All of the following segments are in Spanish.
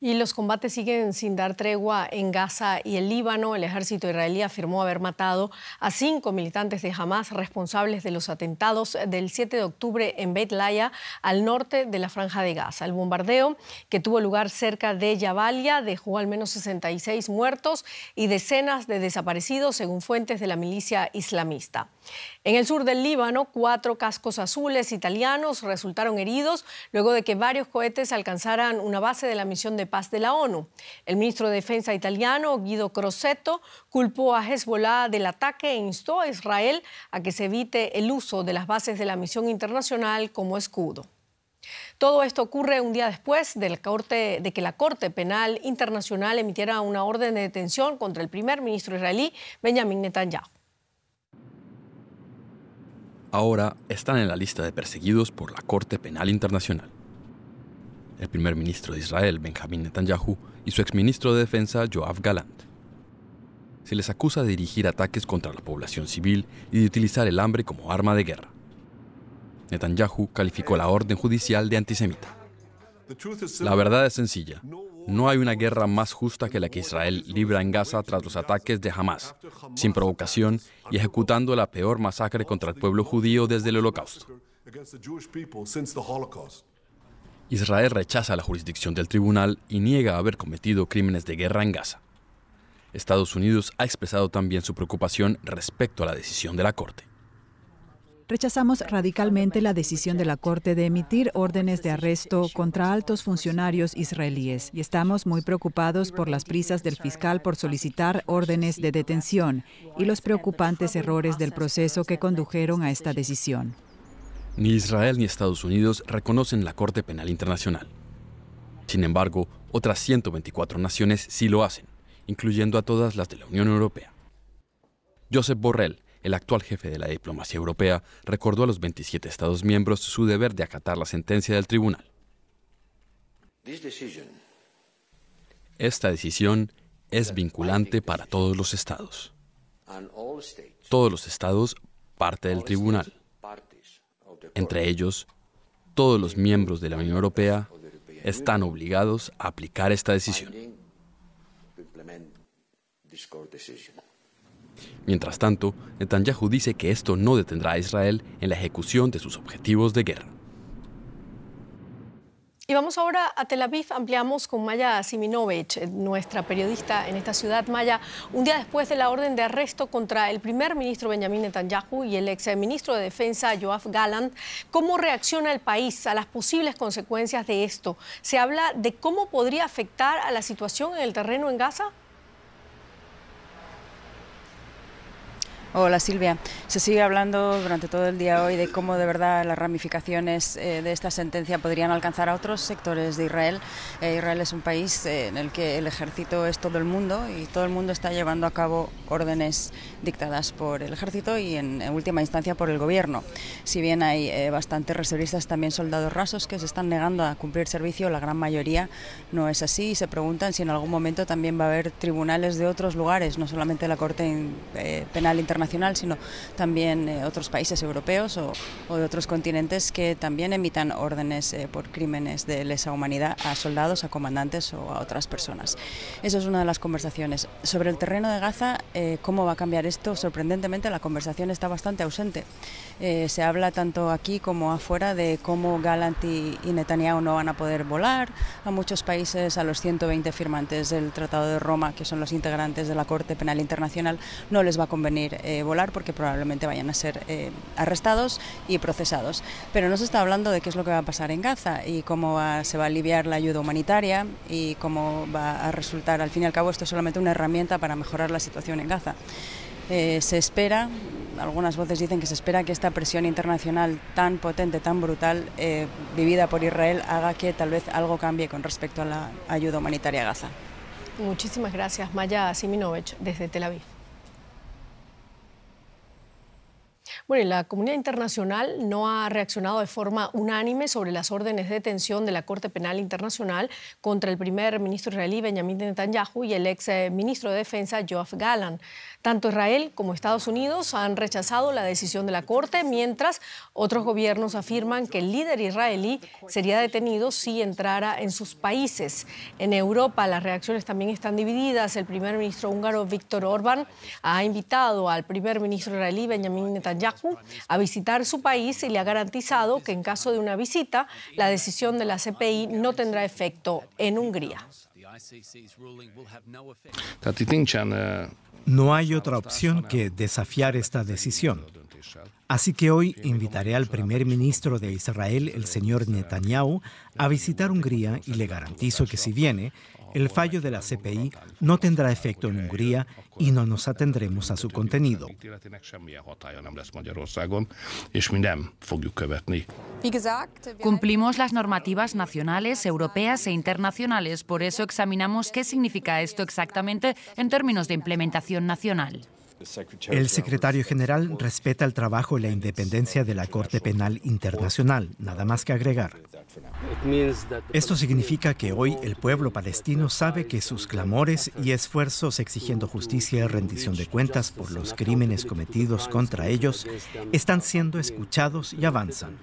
Y los combates siguen sin dar tregua en Gaza y el Líbano. El ejército israelí afirmó haber matado a 5 militantes de Hamás responsables de los atentados del 7 de octubre en Beit Lahiya, al norte de la Franja de Gaza. El bombardeo, que tuvo lugar cerca de Jabalia, dejó al menos 66 muertos y decenas de desaparecidos, según fuentes de la milicia islamista. En el sur del Líbano, 4 cascos azules italianos resultaron heridos luego de que varios cohetes alcanzaran una base de la misión de paz de la ONU. El ministro de Defensa italiano, Guido Crosetto, culpó a Hezbollah del ataque e instó a Israel a que se evite el uso de las bases de la misión internacional como escudo. Todo esto ocurre un día después de que la Corte Penal Internacional emitiera una orden de detención contra el primer ministro israelí, Benjamin Netanyahu. Ahora están en la lista de perseguidos por la Corte Penal Internacional. El primer ministro de Israel, Benjamin Netanyahu, y su exministro de Defensa, Yoav Gallant. Se les acusa de dirigir ataques contra la población civil y de utilizar el hambre como arma de guerra. Netanyahu calificó la orden judicial de antisemita. La verdad es sencilla. No hay una guerra más justa que la que Israel libra en Gaza tras los ataques de Hamás, sin provocación y ejecutando la peor masacre contra el pueblo judío desde el Holocausto. Israel rechaza la jurisdicción del tribunal y niega haber cometido crímenes de guerra en Gaza. Estados Unidos ha expresado también su preocupación respecto a la decisión de la Corte. Rechazamos radicalmente la decisión de la Corte de emitir órdenes de arresto contra altos funcionarios israelíes y estamos muy preocupados por las prisas del fiscal por solicitar órdenes de detención y los preocupantes errores del proceso que condujeron a esta decisión. Ni Israel ni Estados Unidos reconocen la Corte Penal Internacional. Sin embargo, otras 124 naciones sí lo hacen, incluyendo a todas las de la Unión Europea. Josep Borrell, el actual jefe de la diplomacia europea, recordó a los 27 Estados miembros su deber de acatar la sentencia del tribunal. Esta decisión es vinculante para todos los Estados. Todos los Estados, parte del tribunal. Entre ellos, todos los miembros de la Unión Europea están obligados a aplicar esta decisión. Mientras tanto, Netanyahu dice que esto no detendrá a Israel en la ejecución de sus objetivos de guerra. Y vamos ahora a Tel Aviv. Ampliamos con Maya Siminovich, nuestra periodista en esta ciudad. Maya, un día después de la orden de arresto contra el primer ministro Benjamin Netanyahu y el ex ministro de Defensa Yoav Gallant, ¿cómo reacciona el país a las posibles consecuencias de esto? ¿Se habla de cómo podría afectar a la situación en el terreno en Gaza? Hola Silvia, se sigue hablando durante todo el día hoy de cómo de verdad las ramificaciones de esta sentencia podrían alcanzar a otros sectores de Israel. Israel es un país en el que el ejército es todo el mundo y todo el mundo está llevando a cabo órdenes dictadas por el ejército y en última instancia por el gobierno. Si bien hay bastantes reservistas, también soldados rasos que se están negando a cumplir servicio, la gran mayoría no es así y se preguntan si en algún momento también va a haber tribunales de otros lugares, no solamente la Corte Penal Internacional, sino también otros países europeos o de otros continentes que también emitan órdenes por crímenes de lesa humanidad a soldados, a comandantes o a otras personas. Eso es una de las conversaciones. Sobre el terreno de Gaza, ¿cómo va a cambiar esto? Sorprendentemente, la conversación está bastante ausente. Se habla tanto aquí como afuera de cómo Gallant y Netanyahu no van a poder volar a muchos países, a los 120 firmantes del Tratado de Roma, que son los integrantes de la Corte Penal Internacional, no les va a convenir volar porque probablemente vayan a ser arrestados y procesados. Pero no se está hablando de qué es lo que va a pasar en Gaza y cómo se va a aliviar la ayuda humanitaria y cómo va a resultar, al fin y al cabo, esto es solamente una herramienta para mejorar la situación en Gaza. Se espera, algunas voces dicen que se espera que esta presión internacional tan potente, tan brutal, vivida por Israel, haga que tal vez algo cambie con respecto a la ayuda humanitaria a Gaza. Muchísimas gracias, Maya Siminovich, desde Tel Aviv. Bueno, y la comunidad internacional no ha reaccionado de forma unánime sobre las órdenes de detención de la Corte Penal Internacional contra el primer ministro israelí Benjamin Netanyahu y el ex ministro de Defensa Yoav Gallant. Tanto Israel como Estados Unidos han rechazado la decisión de la Corte, mientras otros gobiernos afirman que el líder israelí sería detenido si entrara en sus países. En Europa las reacciones también están divididas. El primer ministro húngaro Viktor Orbán ha invitado al primer ministro israelí Benjamin Netanyahu a visitar su país y le ha garantizado que en caso de una visita, la decisión de la CPI no tendrá efecto en Hungría. No hay otra opción que desafiar esta decisión. Así que hoy invitaré al primer ministro de Israel, el señor Netanyahu, a visitar Hungría y le garantizo que si viene, el fallo de la CPI no tendrá efecto en Hungría y no nos atendremos a su contenido. Cumplimos las normativas nacionales, europeas e internacionales. Por eso examinamos qué significa esto exactamente en términos de implementación nacional. El secretario general respeta el trabajo y la independencia de la Corte Penal Internacional, nada más que agregar. Esto significa que hoy el pueblo palestino sabe que sus clamores y esfuerzos exigiendo justicia y rendición de cuentas por los crímenes cometidos contra ellos están siendo escuchados y avanzan.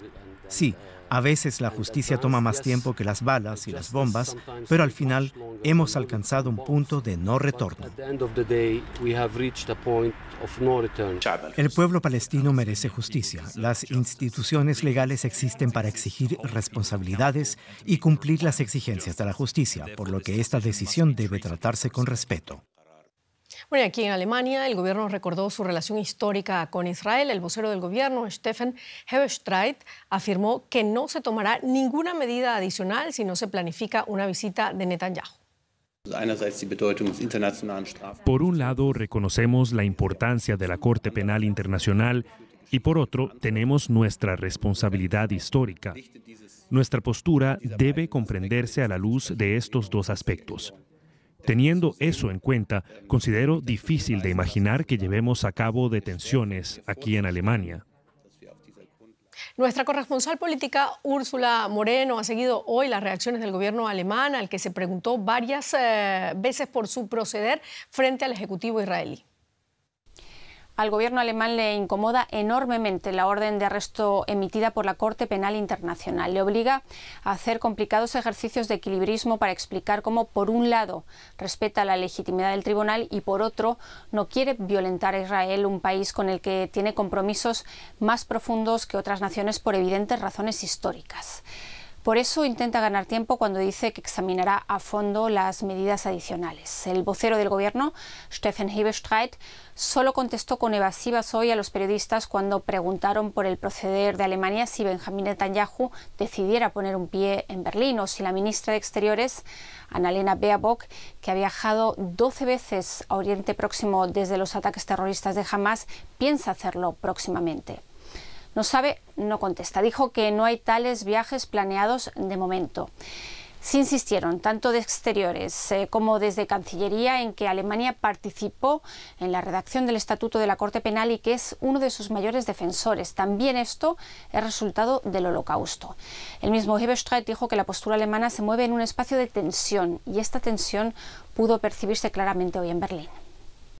Sí, a veces la justicia toma más tiempo que las balas y las bombas, pero al final hemos alcanzado un punto de no retorno. El pueblo palestino merece justicia. Las instituciones legales existen para exigir responsabilidades y cumplir las exigencias de la justicia, por lo que esta decisión debe tratarse con respeto. Bueno, aquí en Alemania el gobierno recordó su relación histórica con Israel. El vocero del gobierno, Steffen Hebestreit, afirmó que no se tomará ninguna medida adicional si no se planifica una visita de Netanyahu. Por un lado, reconocemos la importancia de la Corte Penal Internacional y por otro, tenemos nuestra responsabilidad histórica. Nuestra postura debe comprenderse a la luz de estos dos aspectos. Teniendo eso en cuenta, considero difícil de imaginar que llevemos a cabo detenciones aquí en Alemania. Nuestra corresponsal política, Úrsula Moreno, ha seguido hoy las reacciones del gobierno alemán, al que se preguntó varias veces por su proceder frente al Ejecutivo israelí. Al gobierno alemán le incomoda enormemente la orden de arresto emitida por la Corte Penal Internacional. Le obliga a hacer complicados ejercicios de equilibrismo para explicar cómo, por un lado, respeta la legitimidad del tribunal y, por otro, no quiere violentar a Israel, un país con el que tiene compromisos más profundos que otras naciones por evidentes razones históricas. Por eso intenta ganar tiempo cuando dice que examinará a fondo las medidas adicionales. El vocero del gobierno, Steffen Hebestreit, solo contestó con evasivas hoy a los periodistas cuando preguntaron por el proceder de Alemania si Benjamin Netanyahu decidiera poner un pie en Berlín o si la ministra de Exteriores, Annalena Baerbock, que ha viajado 12 veces a Oriente Próximo desde los ataques terroristas de Hamás, piensa hacerlo próximamente. No sabe, no contesta. Dijo que no hay tales viajes planeados de momento. Sí insistieron, tanto de Exteriores como desde Cancillería, en que Alemania participó en la redacción del Estatuto de la Corte Penal y que es uno de sus mayores defensores. También esto es resultado del Holocausto. El mismo Hebestreit dijo que la postura alemana se mueve en un espacio de tensión y esta tensión pudo percibirse claramente hoy en Berlín.